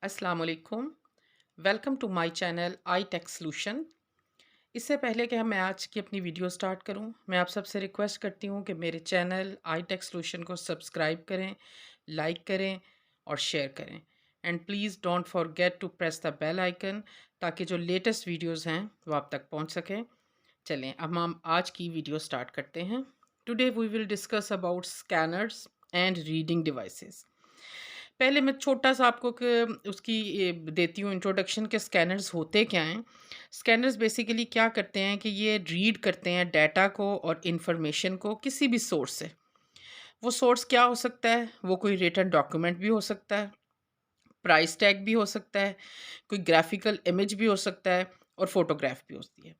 अस्सलाम वालेकुम। Welcome to my channel I tech solution. इससे पहले कि मैं आज की अपनी वीडियो स्टार्ट करूं, मैं आप सबसे रिक्वेस्ट करती हूं कि मेरे चैनल आई टेक सॉल्यूशन को सब्सक्राइब करें, लाइक करें और शेयर करें। And please don't forget to press the bell icon ताकि जो लेटेस्ट वीडियोस हैं वो आप तक पहुंच सकें। चलें अब हम आज की वीडियो स्टार्ट करते हैं। Today we will discuss about scanners and reading devices. पहले मैं छोटा-सा आपको उसकी ये देती हूँ इंट्रोडक्शन के स्कैनर्स होते क्या हैं। स्कैनर्स बेसिकली क्या करते हैं कि ये रीड करते हैं डाटा को और इन्फॉर्मेशन को किसी भी सोर्स से। वो सोर्स क्या हो सकता है? वो कोई रिटन डॉक्यूमेंट भी हो सकता है, प्राइस टैग भी हो सकता है, कोई ग्राफ़िकल इमेज भी हो सकता है और फ़ोटोग्राफ भी होती है।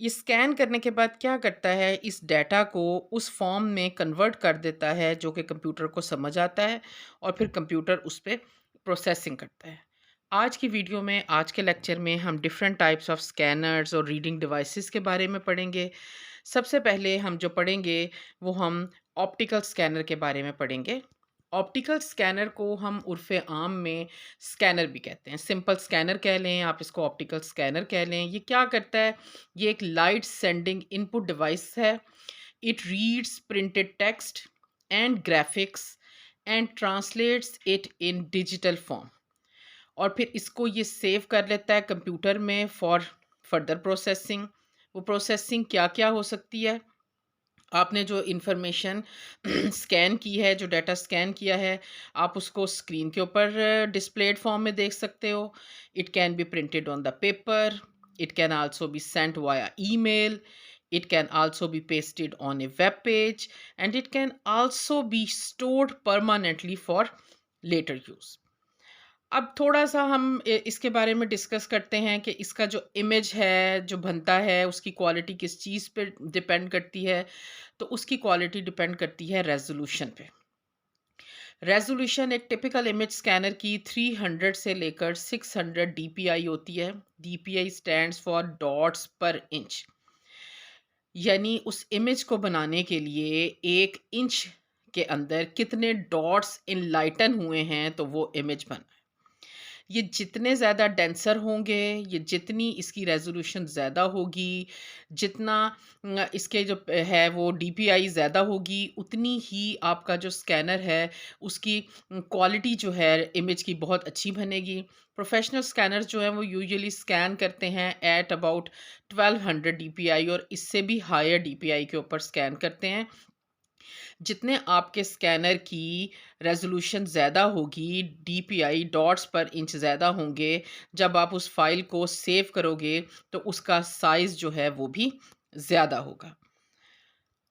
ये स्कैन करने के बाद क्या करता है, इस डाटा को उस फॉर्म में कन्वर्ट कर देता है जो कि कंप्यूटर को समझ आता है और फिर कंप्यूटर उस पे प्रोसेसिंग करता है। आज की वीडियो में, आज के लेक्चर में हम डिफरेंट टाइप्स ऑफ स्कैनर्स और रीडिंग डिवाइसेस के बारे में पढ़ेंगे। सबसे पहले हम जो पढ़ेंगे वो हम ऑप्टिकल स्कैनर के बारे में पढ़ेंगे। ऑप्टिकल स्कैनर को हम उर्फ़े आम में स्कैनर भी कहते हैं। सिंपल स्कैनर कह लें, आप इसको ऑप्टिकल स्कैनर कह लें। ये क्या करता है? ये एक लाइट सेंडिंग इनपुट डिवाइस है। It reads printed text and graphics and translates it in digital form और फिर इसको ये सेव कर लेता है कंप्यूटर में फॉर फर्दर प्रोसेसिंग। वो प्रोसेसिंग क्या-क्या हो सकती है? आपने जो इन्फॉर्मेशन स्कैन की है, जो डाटा स्कैन किया है, आप उसको स्क्रीन के ऊपर डिस्प्लेड फॉर्म में देख सकते हो। It can be printed on the paper, it can also be sent via email, it can also be pasted on a web page and it can also be stored permanently for later use. अब थोड़ा-सा हम इसके बारे में discuss करते हैं कि इसका जो इमेज है, जो बनता है, उसकी क्वालिटी किस चीज़ पे डिपेंड करती है। तो उसकी क्वालिटी डिपेंड करती है रेज़ोल्यूशन पे। रेज़ोल्यूशन एक टिपिकल इमेज स्कैनर की 300 से लेकर 600 डीपीआई होती है। डीपीआई स्टैंड्स फॉर डॉट्स पर इंच। यानी उस इमेज को बनाने के लिए 1 इंच के अंदर कितने डॉट्स इनलाइटन हुए हैं, तो वो इमेज बना। ये जितने ज़्यादा डेंसर होंगे, ये जितनी इसकी रेज़ोल्यूशन ज़्यादा होगी, जितना इसके जो है वो डीपीआई ज़्यादा होगी, उतनी ही आपका जो स्कैनर है, उसकी क्वालिटी जो है इमेज की बहुत अच्छी बनेगी। प्रोफ़ेशनल स्कैनर्स जो हैं, वो यूजुअली स्कैन करते हैं एट अबाउट 1200 डीपीआई और इससे भी हायर डीपीआई के ऊपर स्कैन करते हैं। जितने आपके स्कैनर की रेज़ोल्यूशन ज़्यादा होगी, डीपीआई डॉट्स पर इंच ज़्यादा होंगे, जब आप उस फ़ाइल को सेव करोगे, तो उसका साइज़ जो है वो भी ज़्यादा होगा।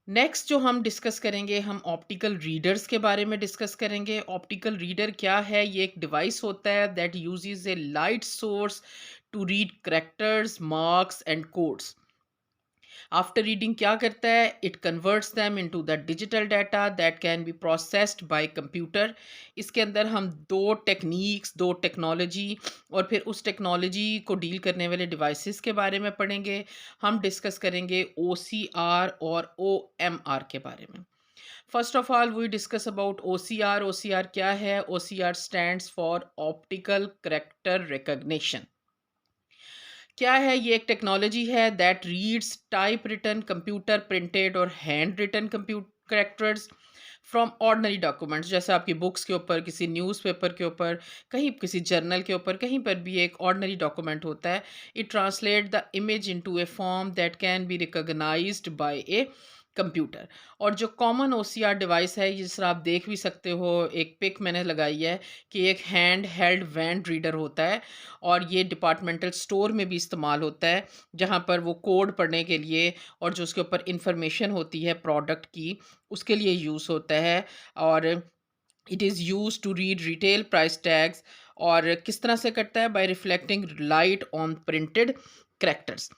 नेक्स्ट जो हम डिस्कस करेंगे, हम ऑप्टिकल रीडर्स के बारे में डिस्कस करेंगे। ऑप्टिकल रीडर क्या है? ये एक डिवाइस होता है that uses a light source to read characters, marks and codes. After reading क्या करता है? It converts them into the digital data that can be processed by computer. इसके अंदर हम 2 टेक्नीक्स, 2 टेक्नोलॉजी और फिर उस टेक्नोलॉजी को डील करने वाले डिवाइसेस के बारे में पढ़ेंगे। हम डिस्कस करेंगे ओसीआर और ओएमआर के बारे में। First of all we discuss about OCR. OCR क्या है? OCR stands for optical character recognition. क्या है? ये एक टेक्नोलॉजी है that reads type written, computer printed और hand written characters from ordinary documents. जैसे आपकी बुक्स के ऊपर, किसी न्यूज़पेपर के ऊपर, कहीं किसी जर्नल के ऊपर, कहीं पर भी एक ऑर्डिनरी डॉक्यूमेंट होता है। It translate the image into a form that can be recognized by a computer. और जो कॉमन ओसीआर डिवाइस है, जिस तरह आप देख भी सकते हो, एक पिक मैंने लगाई है कि एक हैंड हेल्ड वैन रीडर होता है और ये डिपार्टमेंटल स्टोर में भी इस्तेमाल होता है, जहाँ पर वो कोड पढ़ने के लिए और जो उसके ऊपर इंफॉर्मेशन होती है प्रोडक्ट की, उसके लिए यूज़ होता है। और it is used to read retail price tags. और किस तरह से करता है? By reflecting light on printed characters.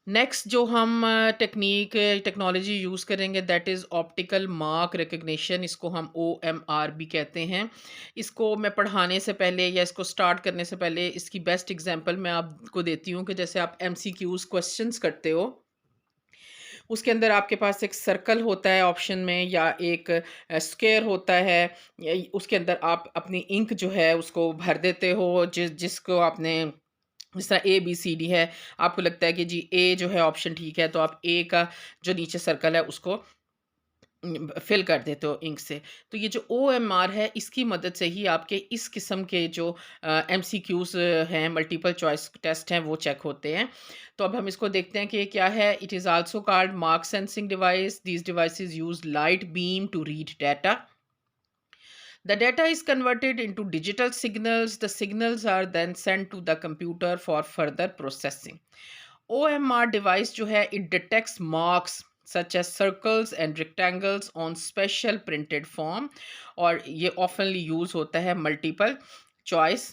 Next जो हम टेक्नोलॉजी यूज़ करेंगे that is optical mark recognition. इसको हम ओएमआर भी कहते हैं। इसको मैं पढ़ाने से पहले या इसको स्टार्ट करने से पहले इसकी बेस्ट एग्जांपल मैं आपको देती हूँ कि जैसे आप एमसीक्यूज़ क्वेश्चंस करते हो, उसके अंदर आपके पास एक सर्कल होता है ऑप्शन में, या एक स्क्वायर होता है, उसके अंदर आप अपनी इंक जो है उसको भर देते हो, जिसको आपने, जिस तरह ए बी सी डी है, आपको लगता है कि जी ए जो है ऑप्शन ठीक है, तो आप ए का जो नीचे सर्कल है उसको फिल कर देते हो इंक से। तो ये जो ओएमआर है, इसकी मदद से ही आपके इस किस्म के जो एमसीक्यूज़ हैं, मल्टीपल चॉइस टेस्ट हैं, वो चेक होते हैं। तो अब हम इसको देखते हैं कि ये क्या है। It is also called mark sensing device. These devices use light beam to read data. The data is converted into digital signals. The signals are then sent to the computer for further processing. OMR device जो है, it detects marks such as circles and rectangles on special printed form, और ये oftenly use होता है multiple choice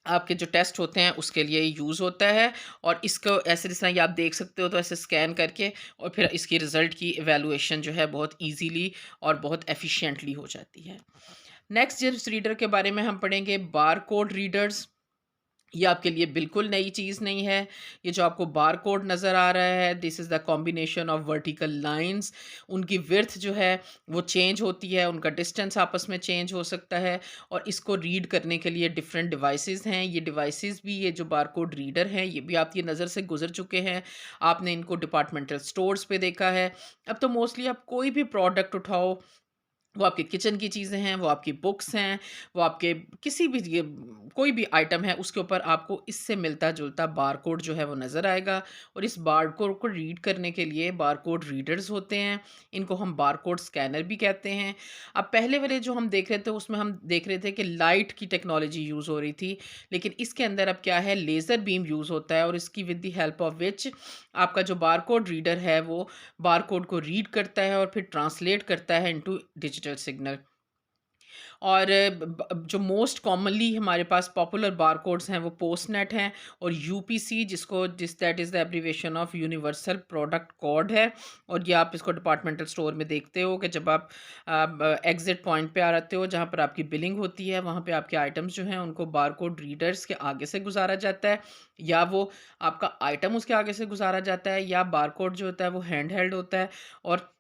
आपके जो test होते हैं उसके लिए यूज़ होता है। और इसको ऐसे, जिस तरह ये आप देख सकते हो, तो ऐसे स्कैन करके और फिर इसकी रिज़ल्ट की इवैल्यूएशन जो है बहुत ईज़िली और बहुत एफ़िशिएंटली हो जाती है। नेक्स्ट जिस रीडर के बारे में हम पढ़ेंगे, बारकोड रीडर्स। ये आपके लिए बिल्कुल नई चीज़ नहीं है। ये जो आपको बारकोड नज़र आ रहा है, this is the combination of vertical lines. उनकी विड्थ जो है वो चेंज होती है, उनका डिस्टेंस आपस में चेंज हो सकता है, और इसको रीड करने के लिए डिफरेंट डिवाइसेस हैं। ये डिवाइसेस भी, ये जो बारकोड रीडर हैं, ये भी आपकी नज़र से गुजर चुके हैं। आपने इनको डिपार्टमेंटल स्टोर्स पे देखा है। अब तो मोस्टली आप कोई भी प्रोडक्ट उठाओ, वो आपके किचन की चीज़ें हैं, वो आपकी बुक्स हैं, वो आपके किसी भी ये कोई भी आइटम है, उसके ऊपर आपको इससे मिलता-जुलता बारकोड जो है वो नज़र आएगा। और इस बारकोड को रीड करने के लिए बारकोड रीडर्स होते हैं। इनको हम बारकोड स्कैनर भी कहते हैं। अब पहले वाले जो हम देख रहे थे, उसमें हम देख रहे थे कि लाइट की टेक्नोलॉजी यूज़ हो रही थी, लेकिन इसके अंदर अब क्या है, लेज़र बीम यूज़ होता है, और इसकी with the help of which आपका जो बारकोड रीडर है वो बारकोड को रीड करता है और फिर ट्रांसलेट करता है इनटू डिजिटल सिग्नल। और जो मोस्ट कॉमनली हमारे पास पॉपुलर बारकोड्स हैं वो पोस्टनेट हैं, और यूपीसी, जिस that is the abbreviation of universal product code है। और ये आप इसको डिपार्टमेंटल स्टोर में देखते हो कि जब आप एग्जिट पॉइंट पे आ जाते हो, जहाँ पर आपकी बिलिंग होती है, वहाँ पे आपके आइटम्स जो हैं उनको बारकोड रीडर्स के आगे से गुजारा जाता है, या वो आपका आइटम उसके आगे से गुजारा जाता है, या बारकोड जो होता है वो हैंड हेल्ड होता है, और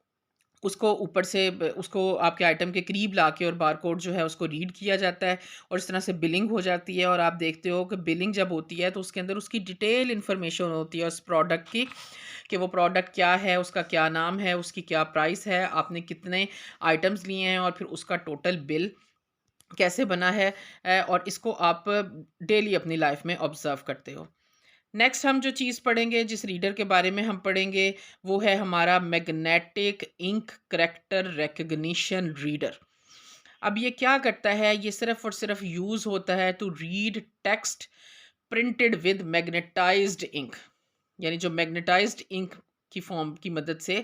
उसको ऊपर से उसको आपके आइटम के करीब लाके और बारकोड जो है उसको रीड किया जाता है, और इस तरह से बिलिंग हो जाती है। और आप देखते हो कि बिलिंग जब होती है तो उसके अंदर उसकी डिटेल इन्फॉर्मेशन होती है उस प्रोडक्ट की, कि वो प्रोडक्ट क्या है, उसका क्या नाम है, उसकी क्या प्राइस है, आपने कितने आइटम्स लिए हैं, और फिर उसका टोटल बिल कैसे बना है। और इसको आप डेली अपनी लाइफ में ऑब्जर्व करते हो। नेक्स्ट हम जो चीज़ पढ़ेंगे, जिस रीडर के बारे में हम पढ़ेंगे, वो है हमारा magnetic ink character recognition reader. अब ये क्या करता है, ये सिर्फ़ और सिर्फ़ यूज़ होता है to read text printed with magnetized ink. यानी जो मैग्नेटाइज्ड इंक की फॉर्म की मदद से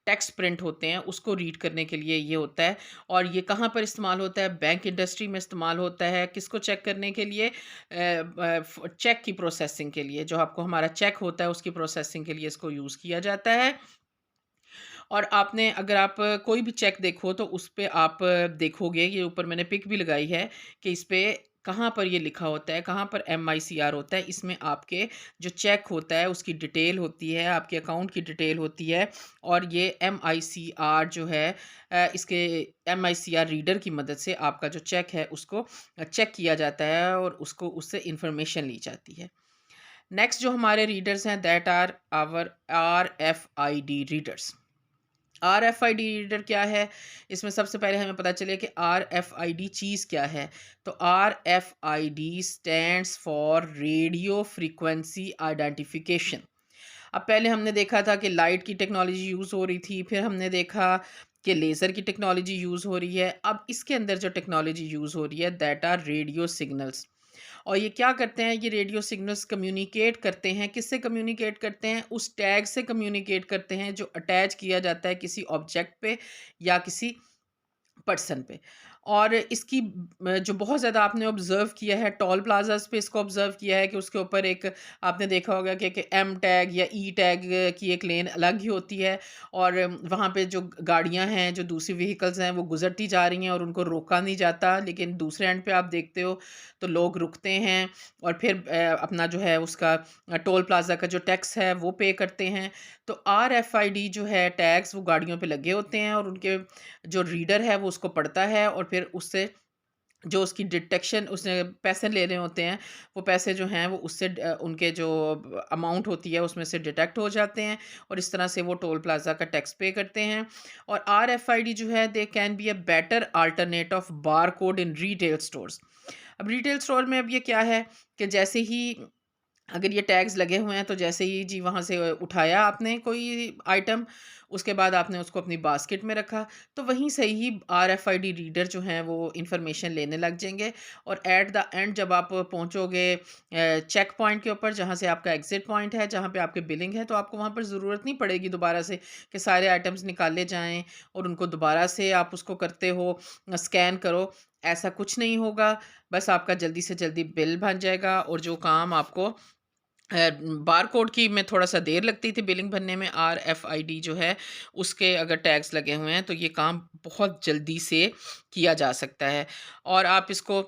टेक्स्ट प्रिंट होते हैं, उसको रीड करने के लिए ये होता है। और ये कहाँ पर इस्तेमाल होता है, बैंक इंडस्ट्री में इस्तेमाल होता है। किसको चेक करने के लिए, चेक की प्रोसेसिंग के लिए, जो आपको हमारा चेक होता है उसकी प्रोसेसिंग के लिए इसको यूज़ किया जाता है। और आपने, अगर आप कोई भी चेक देखो तो उस पे आप देखोगे, ये ऊपर मैंने पिक भी लगाई है, कि इस पे कहाँ पर ये लिखा होता है, कहाँ पर MICR होता है। इसमें आपके जो चेक होता है उसकी डिटेल होती है, आपके अकाउंट की डिटेल होती है, और ये MICR जो है, इसके MICR रीडर की मदद से आपका जो चेक है उसको चेक किया जाता है, और उसको उससे इंफॉर्मेशन ली जाती है। नेक्स्ट जो हमारे रीडर्स हैं, that are our RFID readers. RFID reader क्या है? इसमें सबसे पहले हमें पता चले कि RFID चीज़ क्या है। तो RFID stands for radio frequency identification. अब पहले हमने देखा था कि लाइट की टेक्नोलॉजी यूज़ हो रही थी, फिर हमने देखा कि लेज़र की टेक्नोलॉजी यूज़ हो रही है। अब इसके अंदर जो टेक्नोलॉजी यूज़ हो रही है, दैट आर रेडियो सिग्नल्स। और ये क्या करते हैं, ये रेडियो सिग्नल्स कम्युनिकेट करते हैं, किससे कम्युनिकेट करते हैं, उस टैग से कम्युनिकेट करते हैं जो अटैच किया जाता है किसी ऑब्जेक्ट पे या किसी पर्सन पे। और इसकी जो बहुत ज़्यादा आपने ऑब्ज़र्व किया है टोल प्लाज़ाज़ पे इसको ऑब्ज़र्व किया है कि उसके ऊपर एक आपने देखा होगा कि एक एम टैग या ई टैग की एक लेन अलग ही होती है और वहाँ पे जो गाड़ियाँ हैं, जो दूसरी व्हीकल्स हैं, वो गुज़रती जा रही हैं और उनको रोका नहीं जाता। लेकिन दूसरे एंड पे आप देखते हो तो लोग रुकते हैं और फिर अपना जो है उसका टोल प्लाज़ा का जो टैक्स है वो पे करते हैं। तो आरएफआईडी जो है टैग्स वो गाड़ियों पे लगे होते हैं और उनके जो रीडर है वो उसको पढ़ता है और फिर उससे जो उसकी डिटेक्शन उसने पैसे ले रहे होते हैं, वो पैसे जो हैं वो उससे उनके जो अमाउंट होती है उसमें से डिडक्ट हो जाते हैं और इस तरह से वो टोल प्लाज़ा का टैक्स पे करते हैं। और आरएफआईडी जो है they can be a better alternate of barcode in retail stores. अब रिटेल स्टोर में अब ये क्या है कि जैसे ही अगर ये टैग्स लगे हुए हैं तो जैसे ही जी वहाँ से उठाया आपने कोई आइटम, उसके बाद आपने उसको अपनी बास्केट में रखा, तो वहीं से ही आरएफआईडी रीडर जो हैं वो इन्फॉर्मेशन लेने लग जाएँगे और एट द एंड जब आप पहुँचोगे चेक पॉइंट के ऊपर जहाँ से आपका एग्ज़िट पॉइंट है, जहाँ पे आपकी बिलिंग है, तो आपको वहाँ पर ज़रूरत नहीं पड़ेगी दोबारा से कि सारे आइटम्स निकाले जाएँ और उनको दोबारा से आप उसको करते हो, स्कैन करो, ऐसा कुछ नहीं होगा। बस आपका जल्दी से जल्दी बिल बन जाएगा और जो काम आपको बारकोड की में थोड़ा-सा देर लगती थी बिलिंग भरने में, आरएफआईडी जो है उसके अगर टैग्स लगे हुए हैं तो ये काम बहुत जल्दी से किया जा सकता है। और आप इसको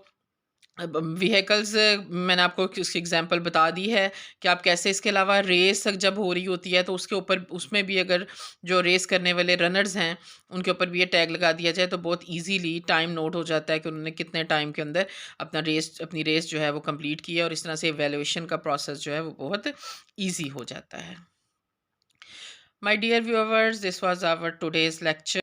अब व्हीकल्स मैंने आपको उसकी एग्जांपल बता दी है कि आप कैसे इसके अलावा रेस जब हो रही होती है तो उसके ऊपर उसमें भी अगर जो रेस करने वाले रनर्स हैं उनके ऊपर भी ये टैग लगा दिया जाए तो बहुत इजीली टाइम नोट हो जाता है कि उन्होंने कितने टाइम के अंदर अपनी रेस जो है वो कंप्लीट की है और इस तरह से एवेल्यूएशन का प्रोसेस जो है वो बहुत ईजी हो जाता है। My dear viewers, this was our today's lecture.